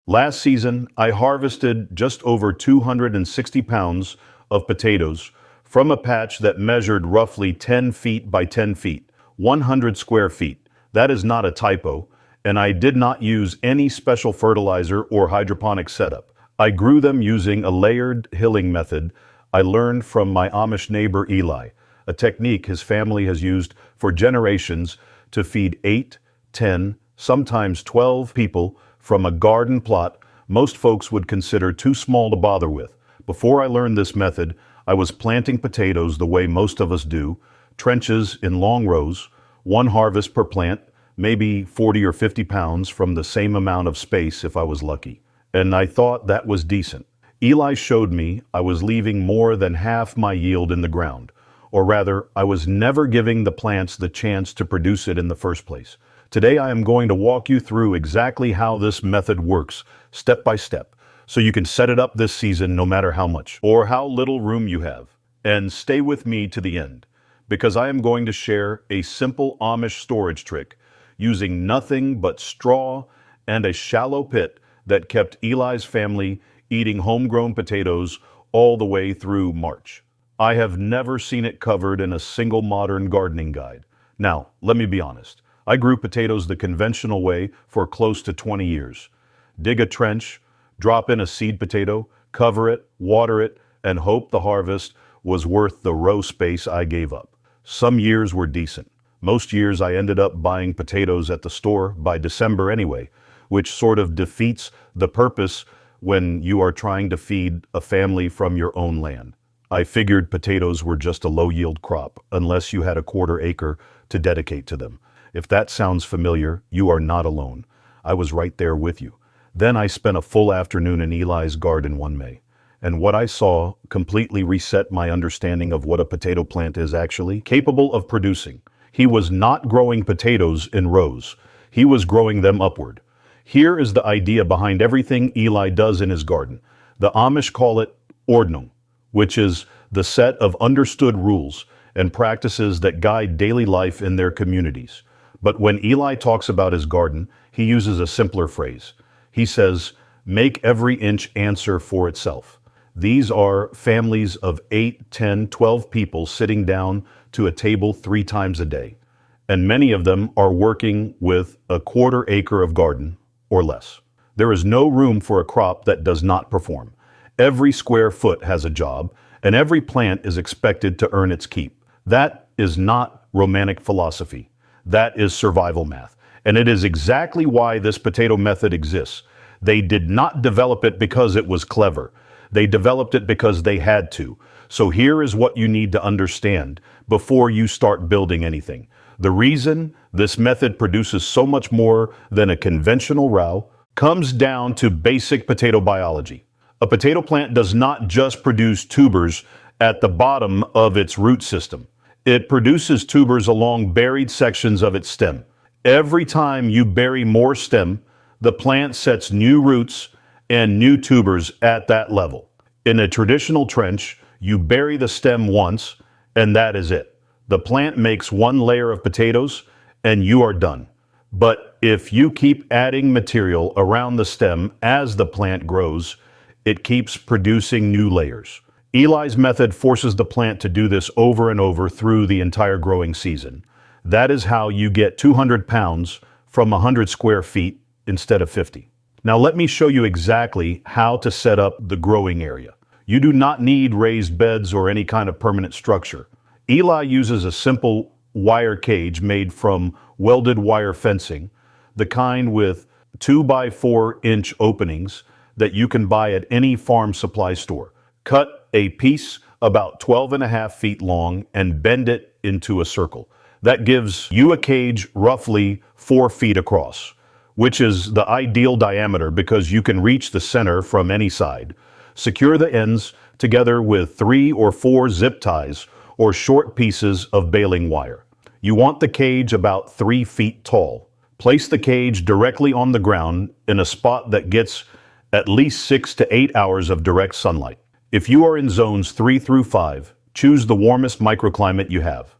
Last season, I harvested just over 260 pounds of potatoes from a patch that measured roughly 10 feet by 10 feet, 100 square feet. That is not a typo, and I did not use any special fertilizer or hydroponic setup. I grew them using a layered hilling method I learned from my Amish neighbor Eli, a technique his family has used for generations to feed 8, 10, sometimes 12 people from a garden plot most folks would consider too small to bother with. Before I learned this method, I was planting potatoes the way most of us do, trenches in long rows, one harvest per plant, maybe 40 or 50 pounds from the same amount of space if I was lucky. And I thought that was decent. Eli showed me I was leaving more than half my yield in the ground, or rather, I was never giving the plants the chance to produce it in the first place. Today I am going to walk you through exactly how this method works, step by step, so you can set it up this season no matter how much or how little room you have. And stay with me to the end, because I am going to share a simple Amish storage trick using nothing but straw and a shallow pit that kept Eli's family eating homegrown potatoes all the way through March. I have never seen it covered in a single modern gardening guide. Now, let me be honest. I grew potatoes the conventional way for close to 20 years. Dig a trench, drop in a seed potato, cover it, water it, and hope the harvest was worth the row space I gave up. Some years were decent. Most years I ended up buying potatoes at the store by December anyway, which sort of defeats the purpose when you are trying to feed a family from your own land. I figured potatoes were just a low-yield crop, unless you had a quarter acre to dedicate to them. If that sounds familiar, you are not alone. I was right there with you. Then I spent a full afternoon in Eli's garden one May, and what I saw completely reset my understanding of what a potato plant is actually capable of producing. He was not growing potatoes in rows. He was growing them upward. Here is the idea behind everything Eli does in his garden. The Amish call it ordnung, which is the set of understood rules and practices that guide daily life in their communities. But when Eli talks about his garden, he uses a simpler phrase. He says, make every inch answer for itself. These are families of 8, 10, 12 people sitting down to a table 3 times a day. And many of them are working with a quarter acre of garden or less. There is no room for a crop that does not perform. Every square foot has a job, and every plant is expected to earn its keep. That is not romantic philosophy. That is survival math. And it is exactly why this potato method exists. They did not develop it because it was clever. They developed it because they had to. So here is what you need to understand before you start building anything. The reason this method produces so much more than a conventional row comes down to basic potato biology. A potato plant does not just produce tubers at the bottom of its root system. It produces tubers along buried sections of its stem. Every time you bury more stem, the plant sets new roots and new tubers at that level. In a traditional trench, you bury the stem once, and that is it. The plant makes one layer of potatoes, and you are done. But if you keep adding material around the stem as the plant grows, it keeps producing new layers. Eli's method forces the plant to do this over and over through the entire growing season. That is how you get 200 pounds from 100 square feet instead of 50. Now let me show you exactly how to set up the growing area. You do not need raised beds or any kind of permanent structure. Eli uses a simple wire cage made from welded wire fencing, the kind with 2 by 4 inch openings that you can buy at any farm supply store. Cut a piece about 12.5 feet long and bend it into a circle. That gives you a cage roughly 4 feet across, which is the ideal diameter because you can reach the center from any side. Secure the ends together with 3 or 4 zip ties or short pieces of baling wire. You want the cage about 3 feet tall. Place the cage directly on the ground in a spot that gets at least 6 to 8 hours of direct sunlight. If you are in zones 3 through 5, choose the warmest microclimate you have.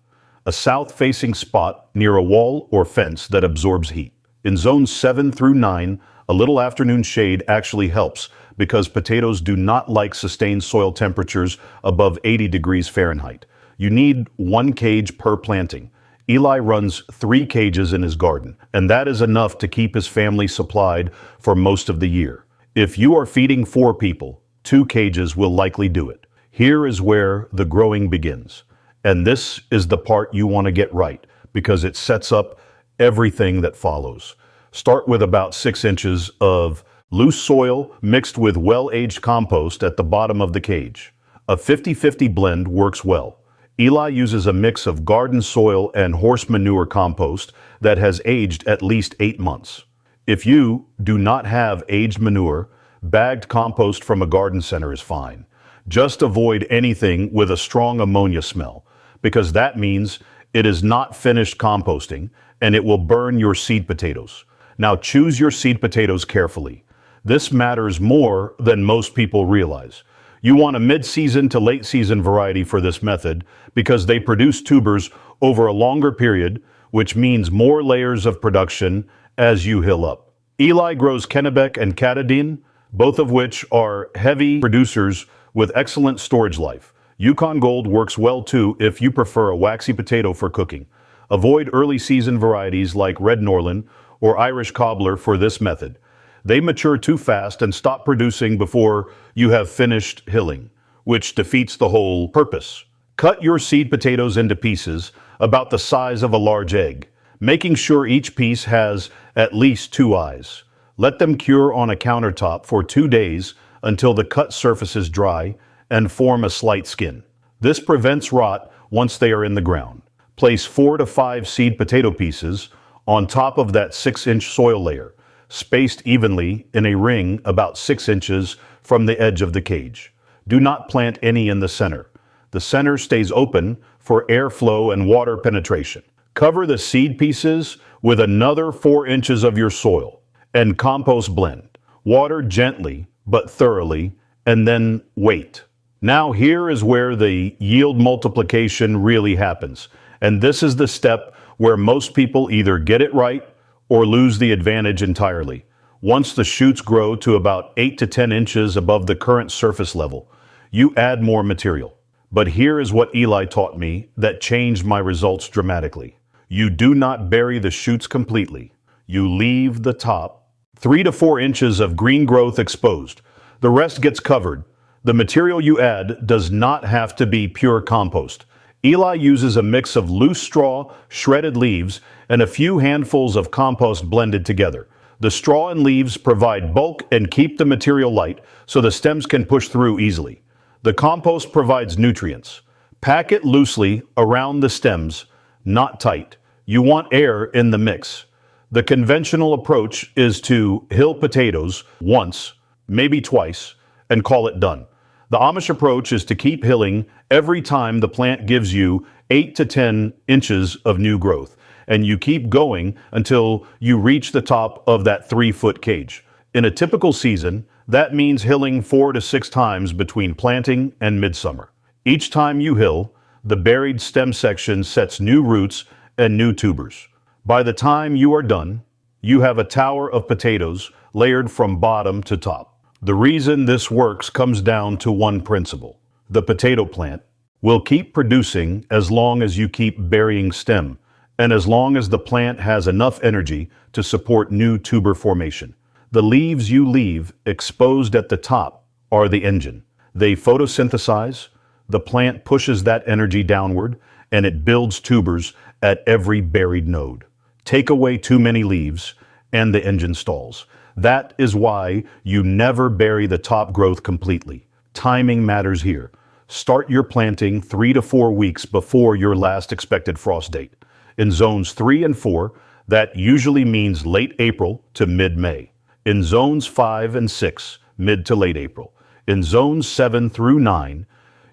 A south-facing spot near a wall or fence that absorbs heat. In zones 7 through 9, A little afternoon shade actually helps because potatoes do not like sustained soil temperatures above 80 degrees Fahrenheit. You need 1 cage per planting. Eli runs 3 cages in his garden, and that is enough to keep his family supplied for most of the year. If you are feeding 4 people, 2 cages will likely do it. Here is where the growing begins. And this is the part you want to get right because it sets up everything that follows. Start with about 6 inches of loose soil mixed with well-aged compost at the bottom of the cage. A 50-50 blend works well. Eli uses a mix of garden soil and horse manure compost that has aged at least 8 months. If you do not have aged manure, bagged compost from a garden center is fine. Just avoid anything with a strong ammonia smell, because that means it is not finished composting and it will burn your seed potatoes. Now choose your seed potatoes carefully. This matters more than most people realize. You want a mid-season to late-season variety for this method because they produce tubers over a longer period, which means more layers of production as you hill up. Eli grows Kennebec and Katadyn, both of which are heavy producers with excellent storage life. Yukon Gold works well too if you prefer a waxy potato for cooking. Avoid early-season varieties like Red Norland or Irish Cobbler for this method. They mature too fast and stop producing before you have finished hilling, which defeats the whole purpose. Cut your seed potatoes into pieces about the size of a large egg, making sure each piece has at least 2 eyes. Let them cure on a countertop for 2 days until the cut surface is dry and form a slight skin. This prevents rot once they are in the ground. Place 4 to 5 seed potato pieces on top of that 6-inch soil layer, spaced evenly in a ring about 6 inches from the edge of the cage. Do not plant any in the center. The center stays open for airflow and water penetration. Cover the seed pieces with another 4 inches of your soil and compost blend. Water gently but thoroughly, and then wait. Now here is where the yield multiplication really happens. And this is the step where most people either get it right or lose the advantage entirely. Once the shoots grow to about 8 to 10 inches above the current surface level, you add more material. But here is what Eli taught me that changed my results dramatically. You do not bury the shoots completely. You leave the top 3 to 4 inches of green growth exposed. The rest gets covered. The material you add does not have to be pure compost. Eli uses a mix of loose straw, shredded leaves, and a few handfuls of compost blended together. The straw and leaves provide bulk and keep the material light so the stems can push through easily. The compost provides nutrients. Pack it loosely around the stems, not tight. You want air in the mix. The conventional approach is to hill potatoes once, maybe twice, and call it done. The Amish approach is to keep hilling every time the plant gives you 8 to 10 inches of new growth, and you keep going until you reach the top of that 3-foot cage. In a typical season, that means hilling 4 to 6 times between planting and midsummer. Each time you hill, the buried stem section sets new roots and new tubers. By the time you are done, you have a tower of potatoes layered from bottom to top. The reason this works comes down to one principle. The potato plant will keep producing as long as you keep burying stem, and as long as the plant has enough energy to support new tuber formation. The leaves you leave exposed at the top are the engine. They photosynthesize, the plant pushes that energy downward, and it builds tubers at every buried node. Take away too many leaves, and the engine stalls. That is why you never bury the top growth completely. Timing matters here. Start your planting 3 to 4 weeks before your last expected frost date. In zones 3 and 4, that usually means late April to mid-May. In zones 5 and 6, mid to late April. In zones 7 through 9,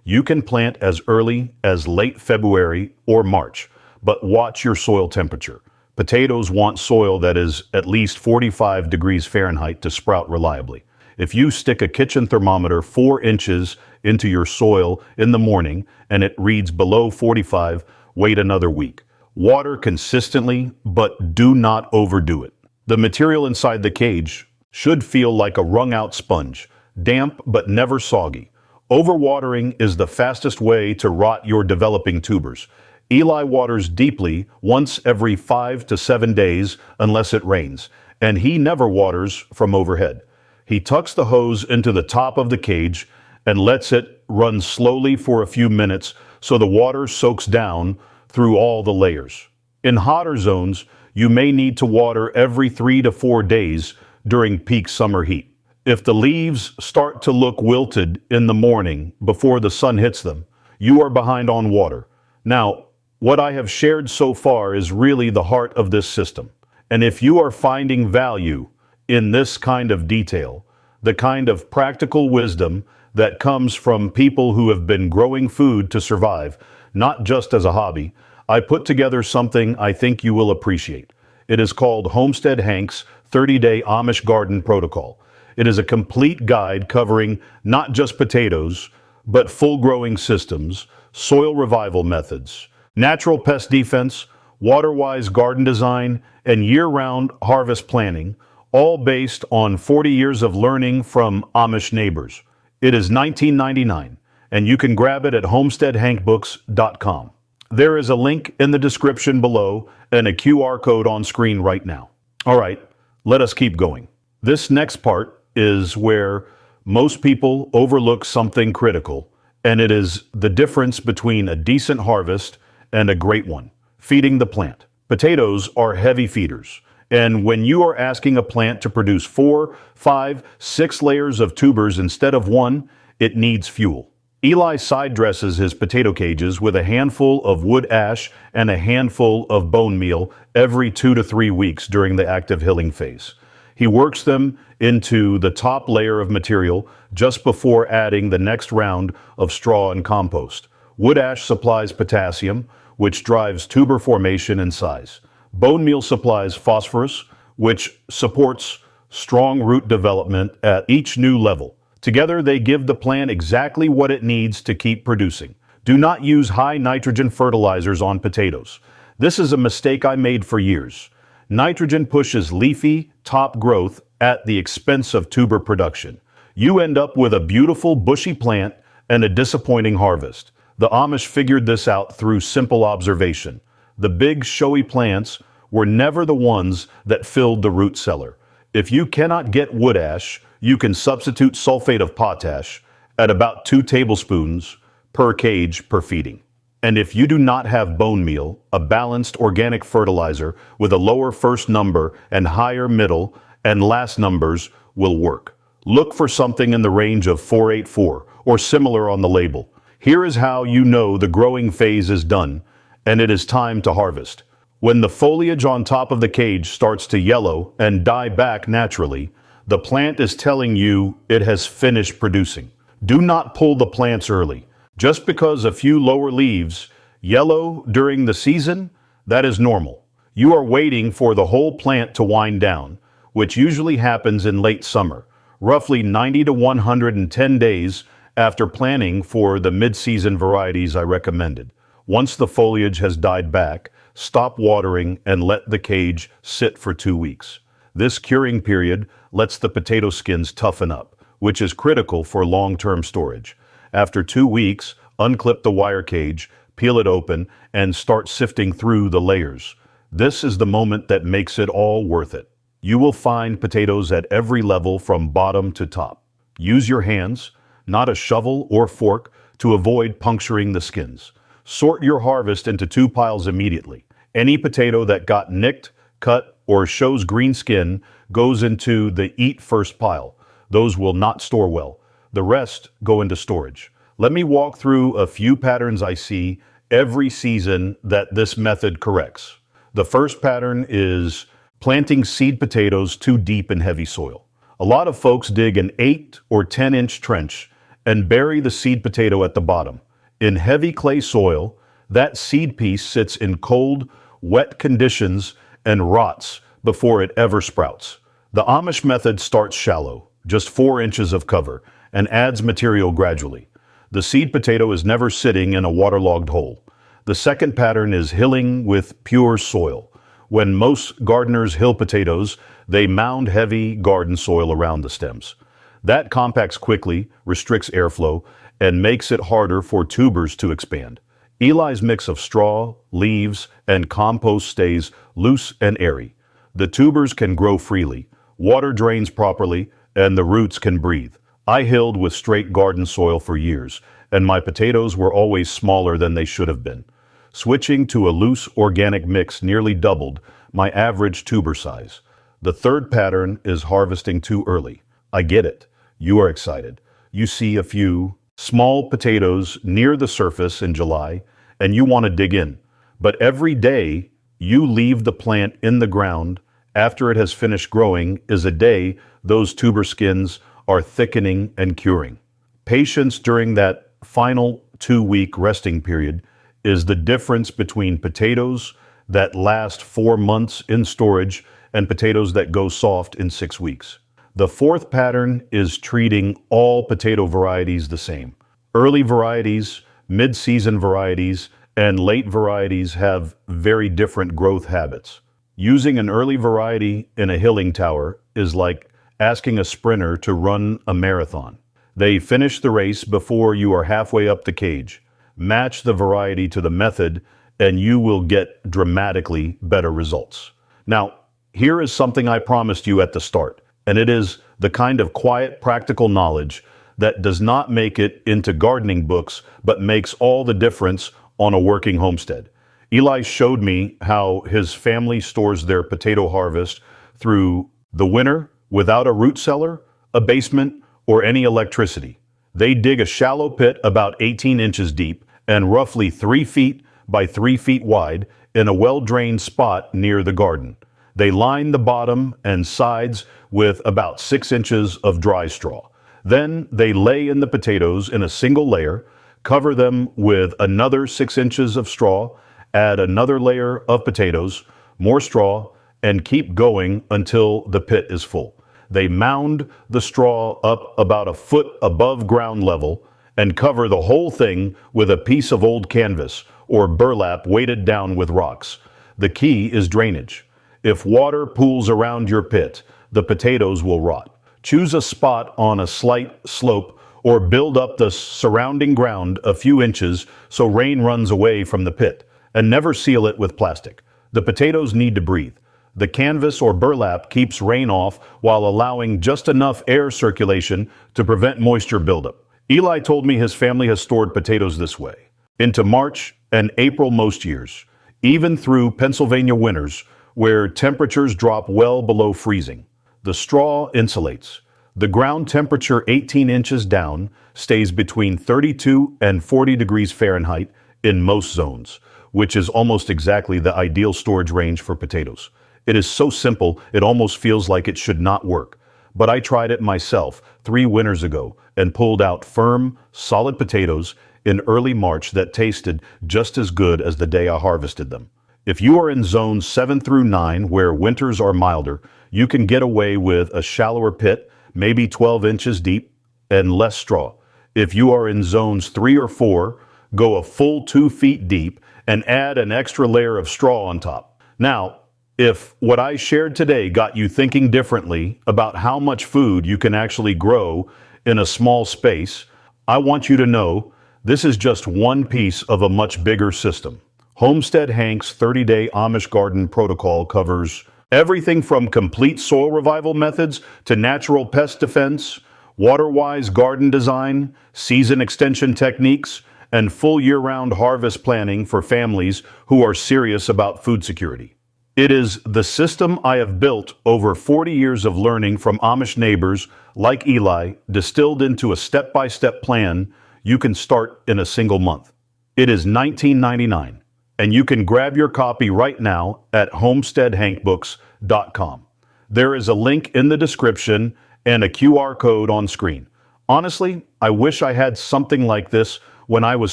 you can plant as early as late February or March, but watch your soil temperature. Potatoes want soil that is at least 45 degrees Fahrenheit to sprout reliably. If you stick a kitchen thermometer 4 inches into your soil in the morning and it reads below 45, wait another week. Water consistently, but do not overdo it. The material inside the cage should feel like a wrung-out sponge, damp but never soggy. Overwatering is the fastest way to rot your developing tubers. Eli waters deeply once every 5 to 7 days unless it rains, and he never waters from overhead. He tucks the hose into the top of the cage and lets it run slowly for a few minutes so the water soaks down through all the layers. In hotter zones, you may need to water every 3 to 4 days during peak summer heat. If the leaves start to look wilted in the morning before the sun hits them, you are behind on water. Now, what I have shared so far is really the heart of this system. And if you are finding value in this kind of detail, the kind of practical wisdom that comes from people who have been growing food to survive, not just as a hobby, I put together something I think you will appreciate. It is called Homestead Hank's 30-Day Amish Garden Protocol. It is a complete guide covering not just potatoes, but full growing systems, soil revival methods, natural pest defense, water-wise garden design, and year-round harvest planning, all based on 40 years of learning from Amish neighbors. It is $19.99, and you can grab it at homesteadhankbooks.com. There is a link in the description below and a QR code on screen right now. All right, let us keep going. This next part is where most people overlook something critical, and it is the difference between a decent harvest and a great one: feeding the plant. Potatoes are heavy feeders, and when you are asking a plant to produce 4, 5, 6 layers of tubers instead of one, it needs fuel. Eli side dresses his potato cages with a handful of wood ash and a handful of bone meal every 2 to 3 weeks during the active hilling phase. He works them into the top layer of material just before adding the next round of straw and compost. Wood ash supplies potassium, which drives tuber formation and size. Bone meal supplies phosphorus, which supports strong root development at each new level. Together, they give the plant exactly what it needs to keep producing. Do not use high nitrogen fertilizers on potatoes. This is a mistake I made for years. Nitrogen pushes leafy top growth at the expense of tuber production. You end up with a beautiful bushy plant and a disappointing harvest. The Amish figured this out through simple observation. The big, showy plants were never the ones that filled the root cellar. If you cannot get wood ash, you can substitute sulfate of potash at about 2 tablespoons per cage per feeding. And if you do not have bone meal, a balanced organic fertilizer with a lower first number and higher middle and last numbers will work. Look for something in the range of 484 or similar on the label. Here is how you know the growing phase is done and it is time to harvest. When the foliage on top of the cage starts to yellow and die back naturally, the plant is telling you it has finished producing. Do not pull the plants early. Just because a few lower leaves yellow during the season, that is normal. You are waiting for the whole plant to wind down, which usually happens in late summer, roughly 90 to 110 days after planting for the mid-season varieties I recommended. Once the foliage has died back, stop watering and let the cage sit for 2 weeks. This curing period lets the potato skins toughen up, which is critical for long-term storage. After 2 weeks, unclip the wire cage, peel it open, and start sifting through the layers. This is the moment that makes it all worth it. You will find potatoes at every level from bottom to top. Use your hands, not a shovel or fork, to avoid puncturing the skins. Sort your harvest into 2 piles immediately. Any potato that got nicked, cut, or shows green skin goes into the eat first pile. Those will not store well. The rest go into storage. Let me walk through a few patterns I see every season that this method corrects. The first pattern is planting seed potatoes too deep in heavy soil. A lot of folks dig an 8 or 10-inch trench and bury the seed potato at the bottom. In heavy clay soil, that seed piece sits in cold, wet conditions and rots before it ever sprouts. The Amish method starts shallow, just 4 inches of cover, and adds material gradually. The seed potato is never sitting in a waterlogged hole. The second pattern is hilling with pure soil. When most gardeners hill potatoes, They mound heavy garden soil around the stems. That compacts quickly, restricts airflow, and makes it harder for tubers to expand. Eli's mix of straw, leaves, and compost stays loose and airy. The tubers can grow freely, water drains properly, and the roots can breathe. I hilled with straight garden soil for years, and my potatoes were always smaller than they should have been. Switching to a loose organic mix nearly doubled my average tuber size. The third pattern is harvesting too early. I get it. You are excited. You see a few small potatoes near the surface in July, and you want to dig in. But every day you leave the plant in the ground after it has finished growing is a day those tuber skins are thickening and curing. Patience during that final 2-week resting period is the difference between potatoes that last 4 months in storage and potatoes that go soft in 6 weeks. The fourth pattern is treating all potato varieties the same. Early varieties, mid-season varieties, and late varieties have very different growth habits. Using an early variety in a hilling tower is like asking a sprinter to run a marathon. They finish the race before you are halfway up the cage. Match the variety to the method, and you will get dramatically better results. Now, here is something I promised you at the start, and it is the kind of quiet, practical knowledge that does not make it into gardening books, but makes all the difference on a working homestead. Eli showed me how his family stores their potato harvest through the winter without a root cellar, a basement, or any electricity. They dig a shallow pit about 18 inches deep and roughly 3 feet by 3 feet wide in a well-drained spot near the garden. They line the bottom and sides with about 6 inches of dry straw. Then they lay in the potatoes in a single layer, cover them with another 6 inches of straw, add another layer of potatoes, more straw, and keep going until the pit is full. They mound the straw up about a foot above ground level and cover the whole thing with a piece of old canvas or burlap weighted down with rocks. The key is drainage. If water pools around your pit, the potatoes will rot. Choose a spot on a slight slope or build up the surrounding ground a few inches so rain runs away from the pit, and never seal it with plastic. The potatoes need to breathe. The canvas or burlap keeps rain off while allowing just enough air circulation to prevent moisture buildup. Eli told me his family has stored potatoes this way into March and April most years, even through Pennsylvania winters where temperatures drop well below freezing. The straw insulates. The ground temperature 18 inches down stays between 32 and 40 degrees Fahrenheit in most zones, which is almost exactly the ideal storage range for potatoes. It is so simple, it almost feels like it should not work. But I tried it myself 3 winters ago and pulled out firm, solid potatoes in early March that tasted just as good as the day I harvested them. If you are in zones 7 through 9, where winters are milder, you can get away with a shallower pit, maybe 12 inches deep, and less straw. If you are in zones 3 or 4, go a full 2 feet deep and add an extra layer of straw on top. Now, if what I shared today got you thinking differently about how much food you can actually grow in a small space, I want you to know this is just one piece of a much bigger system. Homestead Hank's 30-day Amish garden protocol covers everything from complete soil revival methods to natural pest defense, water-wise garden design, season extension techniques, and full year-round harvest planning for families who are serious about food security. It is the system I have built over 40 years of learning from Amish neighbors like Eli, distilled into a step-by-step plan you can start in a single month. It is $19.99, and you can grab your copy right now at homesteadhankbooks.com. There is a link in the description and a QR code on screen. Honestly, I wish I had something like this when I was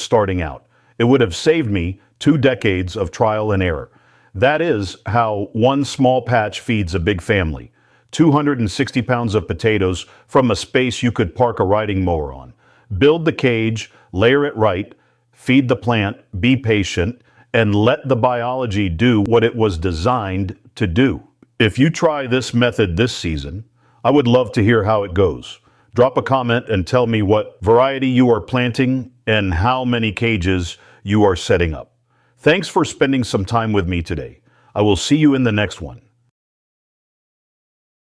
starting out. It would have saved me 2 decades of trial and error. That is how one small patch feeds a big family. 260 pounds of potatoes from a space you could park a riding mower on. Build the cage, layer it right, feed the plant, be patient, and let the biology do what it was designed to do. If you try this method this season, I would love to hear how it goes. Drop a comment and tell me what variety you are planting and how many cages you are setting up. Thanks for spending some time with me today. I will see you in the next one.